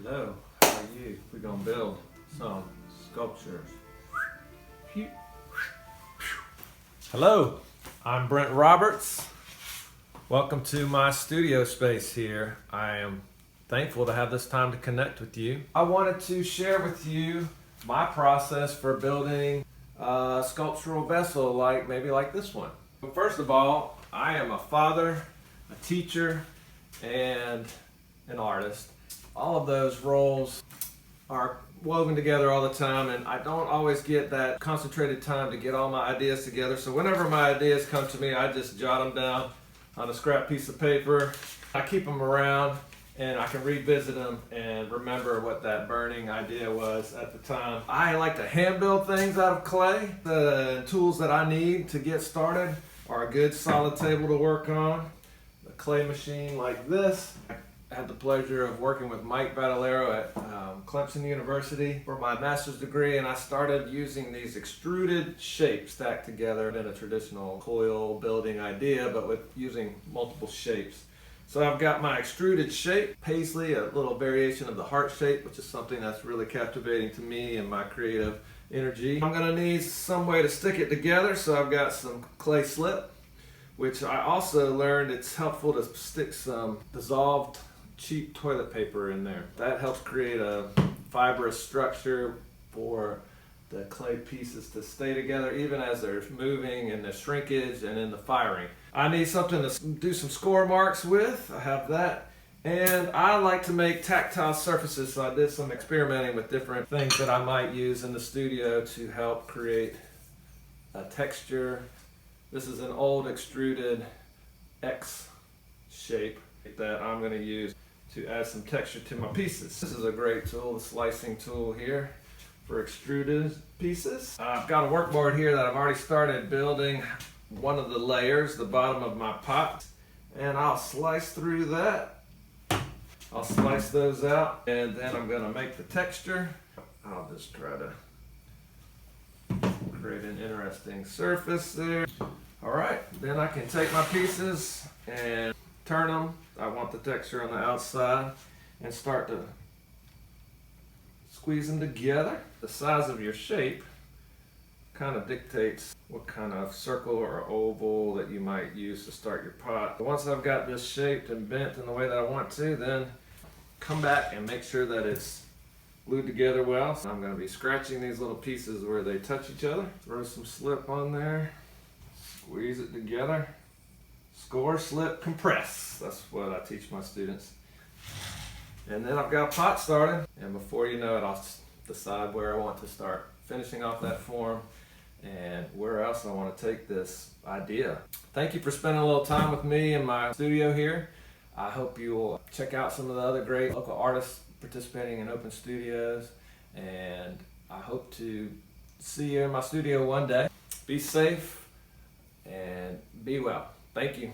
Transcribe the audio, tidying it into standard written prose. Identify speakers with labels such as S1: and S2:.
S1: Hello, how are you? We're going to build some sculptures. Hello, I'm Brent Roberts. Welcome to my studio space here. I am thankful to have this time to connect with you. I wanted to share with you my process for building a sculptural vessel maybe like this one. First of all, I am a father, a teacher, and an artist. All of those roles are woven together all the time, and I don't always get that concentrated time to get all my ideas together. So whenever my ideas come to me, I just jot them down on a scrap piece of paper. I keep them around and I can revisit them and remember what that burning idea was at the time. I like to hand build things out of clay. The tools that I need to get started are a good solid table to work on, a clay machine like this. I had the pleasure of working with Mike Badalero at Clemson University for my master's degree, and I started using these extruded shapes stacked together in a traditional coil building idea, but with using multiple shapes. So I've got my extruded shape, paisley, a little variation of the heart shape, which is something that's really captivating to me and my creative energy. I'm going to need some way to stick it together, so I've got some clay slip, which I also learned it's helpful to stick some dissolved cheap toilet paper in there. That helps create a fibrous structure for the clay pieces to stay together even as they're moving in the shrinkage and in the firing. I need something to do some score marks with. I have that. And I like to make tactile surfaces, so I did some experimenting with different things that I might use in the studio to help create a texture. This is an old extruded X shape that I'm going to use to add some texture to my pieces. This is a great tool, the slicing tool here for extruded pieces. I've got a workboard here that I've already started building one of the layers, the bottom of my pot, and I'll slice through that. I'll slice those out, and then I'm going to make the texture. I'll just try to create an interesting surface there. Alright, then I can take my pieces and turn them. I want the texture on the outside and start to squeeze them together. The size of your shape kind of dictates what kind of circle or oval that you might use to start your pot. But once I've got this shaped and bent in the way that I want to, then come back and make sure that it's glued together well. So I'm going to be scratching these little pieces where they touch each other. Throw some slip on there, squeeze it together. Score, slip, compress. That's what I teach my students. And then I've got a pot started, and before you know it, I'll decide where I want to start finishing off that form and where else I want to take this idea. Thank you for spending a little time with me in my studio here. I hope you will check out some of the other great local artists participating in open studios, and I hope to see you in my studio one day. Be safe and be well. Thank you.